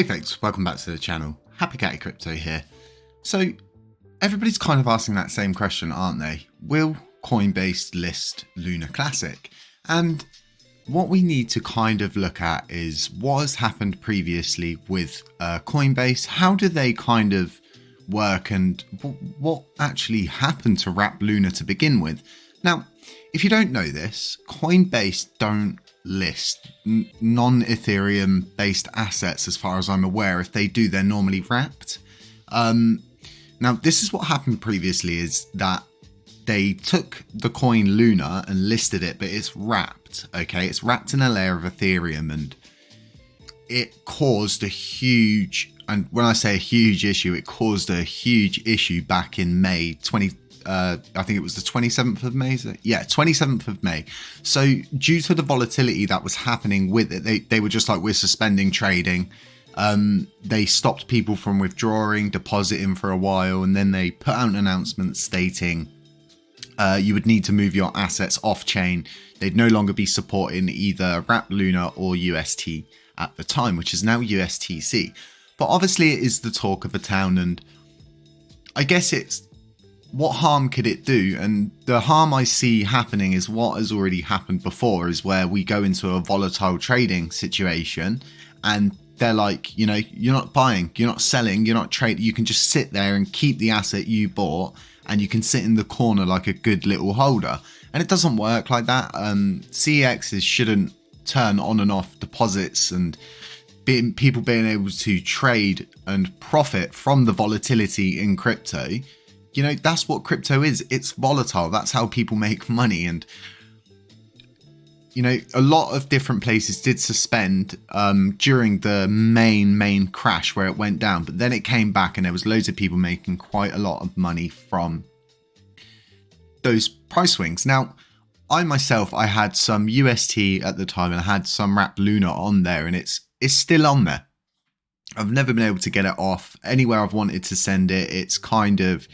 Hey folks, welcome back to the channel. Happy Catty Crypto here. So everybody's kind of asking that same question, aren't they? Will Coinbase list Luna Classic? And what we need to kind of look at is what has happened previously with Coinbase. How do they kind of work and what actually happened to Wrap Luna to begin with? Now, if you don't know this, Coinbase don't list non-Ethereum based assets as far as I'm aware. If they do, they're normally wrapped. Now, this is what happened previously, is that they took the coin Luna and listed it, but it's wrapped, okay? It's wrapped in a layer of Ethereum, and it caused a huge, and when I say a huge issue, it caused a huge issue back in May I think it was the 27th of May. Yeah, 27th of May. So due to the volatility that was happening with it, they were just like, we're suspending trading. They stopped people from withdrawing, depositing for a while, and then they put out an announcement stating you would need to move your assets off chain. They'd no longer be supporting either Wrap Luna or UST at the time, which is now USTC. But obviously it is the talk of the town, and I guess it's, what harm could it do? And the harm I see happening is what has already happened before, is where we go into a volatile trading situation and they're like, you know, you're not buying, you're not selling, you're not trading. You can just sit there and keep the asset you bought, and you can sit in the corner like a good little holder. And it doesn't work like that. CEXs shouldn't turn on and off deposits, and people being able to trade and profit from the volatility in crypto. You know, that's what crypto is. It's volatile. That's how people make money. And, you know, a lot of different places did suspend during the main crash where it went down. But then it came back and there was loads of people making quite a lot of money from those price swings. Now, I myself, I had some UST at the time and I had some Wrap Luna on there, and it's still on there. I've never been able to get it off. Anywhere I've wanted to send it, it's kind of,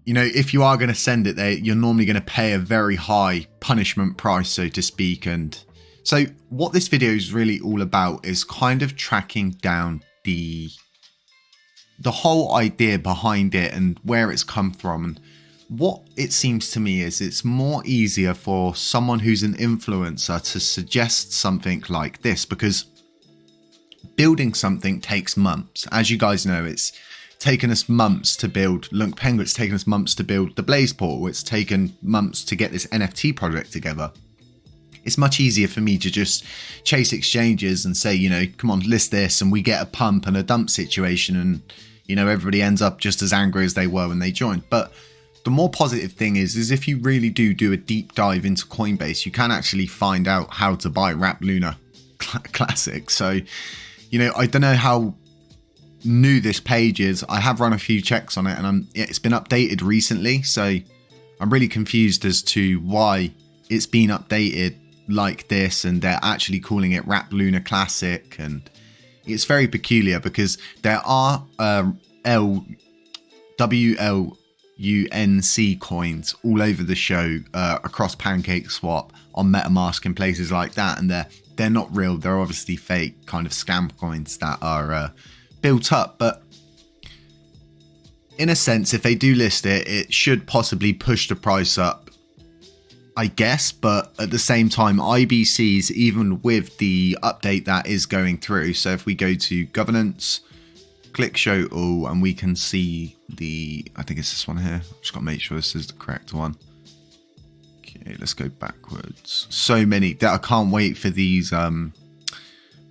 you know, if you are going to send it there, you're normally going to pay a very high punishment price, so to speak. And so what this video is really all about is kind of tracking down the whole idea behind it and where it's come from. And what it seems to me is it's more easier for someone who's an influencer to suggest something like this, because building something takes months. As you guys know, it's taken us months to build LUNC Penguin. It's taken us months to build the Blaze portal. It's taken months to get this NFT project together. It's much easier for me to just chase exchanges and say, you know, come on, list this, and we get a pump and a dump situation, and, you know, everybody ends up just as angry as they were when they joined. But the more positive thing is if you really do a deep dive into Coinbase, you can actually find out how to buy Wrap Luna Classic. So, you know, I don't know how new this page is. I have run a few checks on it, and it's been updated recently, so I'm really confused as to why it's been updated like this, and they're actually calling it Wrap Luna Classic. And it's very peculiar because there are WLUNC coins all over the show, across PancakeSwap, on MetaMask and places like that, and they're not real. They're obviously fake kind of scam coins that are built up. But in a sense, if they do list it, it should possibly push the price up, I guess. But at the same time, IBCs, even with the update that is going through, so if we go to governance, click show all, and we can see I think it's this one here. I've just got to make sure this is the correct one. Okay, let's go backwards. So many that I can't wait for these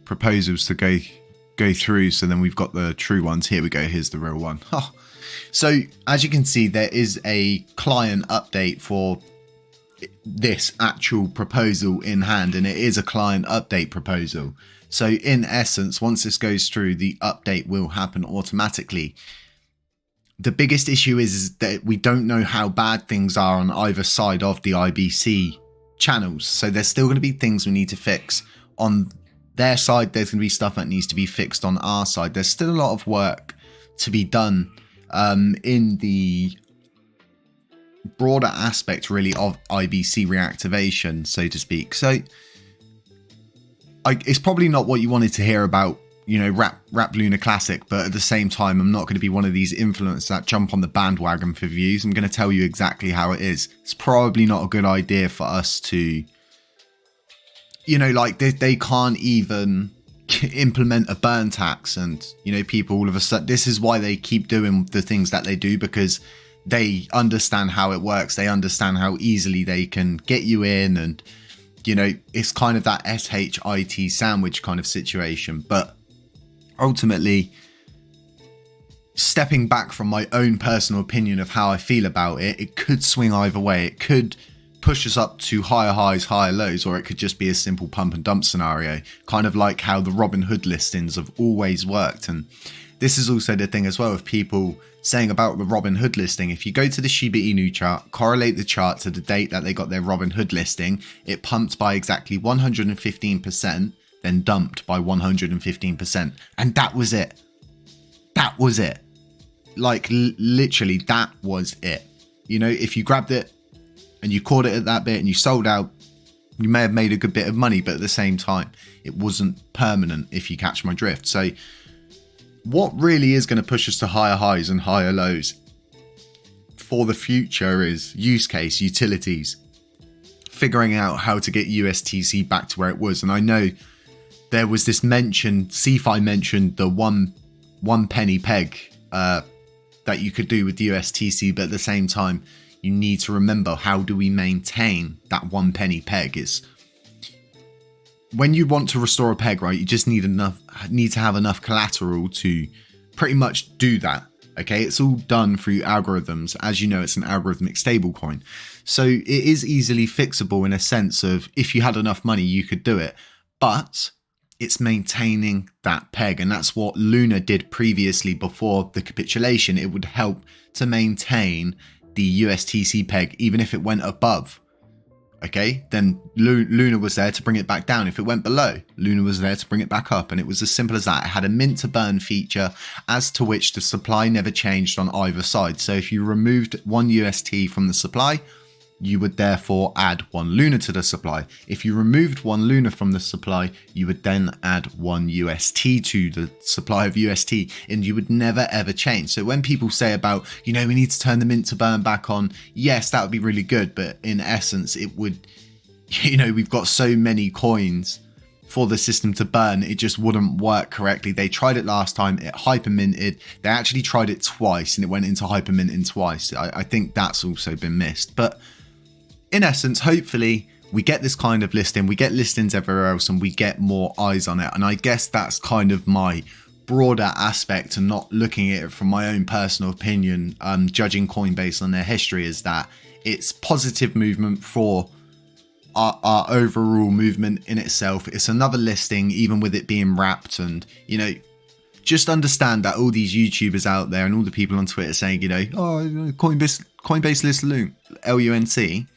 proposals to go through, so then we've got the true ones. Here we go. Here's the real one. Oh. So as you can see, there is a client update for this actual proposal in hand, and it is a client update proposal. So in essence, once this goes through, the update will happen automatically. The biggest issue is that we don't know how bad things are on either side of the IBC channels. So there's still going to be things we need to fix on their side. There's going to be stuff that needs to be fixed on our side. There's still a lot of work to be done in the broader aspect really of IBC reactivation, so to speak. So it's probably not what you wanted to hear about, you know, rap Luna Classic, but at the same time, I'm not going to be one of these influencers that jump on the bandwagon for views. I'm going to tell you exactly how it is. It's probably not a good idea for us to, you know, like they can't even implement a burn tax, and, you know, people all of a sudden, this is why they keep doing the things that they do, because they understand how it works. They understand how easily they can get you in, and, you know, it's kind of that SHIT sandwich kind of situation. But ultimately, stepping back from my own personal opinion of how I feel about it, it could swing either way. It could push us up to higher highs, higher lows, or it could just be a simple pump and dump scenario, kind of like how the Robinhood listings have always worked. And this is also the thing as well of people saying about the Robinhood listing. If you go to the Shiba Inu chart, correlate the chart to the date that they got their Robinhood listing, it pumped by exactly 115%, then dumped by 115%. And that was it. That was it. Like, literally, that was it. You know, if you grabbed it and you caught it at that bit and you sold out, you may have made a good bit of money, but at the same time, it wasn't permanent, if you catch my drift. So what really is going to push us to higher highs and higher lows for the future is use case, utilities, figuring out how to get USTC back to where it was. And I know there was this mention, CFI mentioned the one penny peg that you could do with USTC, but at the same time, you need to remember, how do we maintain that 1 penny peg? Is when you want to restore a peg, right? You just need to have enough collateral to pretty much do that. Okay, it's all done through algorithms. As you know, it's an algorithmic stablecoin, so it is easily fixable in a sense of, if you had enough money, you could do it. But it's maintaining that peg, and that's what Luna did previously before the capitulation. It would help to maintain the USTC peg, even if it went above. Okay, then Luna was there to bring it back down. If it went below, Luna was there to bring it back up. And it was as simple as that. It had a mint to burn feature, as to which the supply never changed on either side. So if you removed 1 UST from the supply, you would therefore add 1 Luna to the supply. If you removed 1 Luna from the supply, you would then add 1 UST to the supply of UST, and you would never ever change. So when people say about, you know, we need to turn the mint to burn back on, yes, that would be really good, but in essence, it would, you know, we've got so many coins for the system to burn, it just wouldn't work correctly. They tried it last time, it hyperminted. They actually tried it twice, and it went into hyperminting twice. I think that's also been missed. But in essence, hopefully we get this kind of listing, we get listings everywhere else, and we get more eyes on it. And I guess that's kind of my broader aspect, and not looking at it from my own personal opinion, judging Coinbase on their history, is that it's positive movement for our overall movement in itself. It's another listing, even with it being wrapped. And, you know, just understand that all these YouTubers out there and all the people on Twitter saying, you know, oh, Coinbase list LUNC,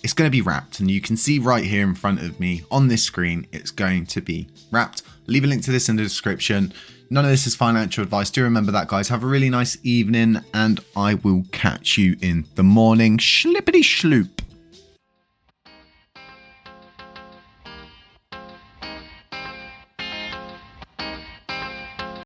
it's going to be wrapped, and you can see right here in front of me on this screen, it's going to be wrapped. Leave a link to this in the description. None of this is financial advice. Do remember that, guys. Have a really nice evening, and I will catch you in the morning. Schlippity schloop.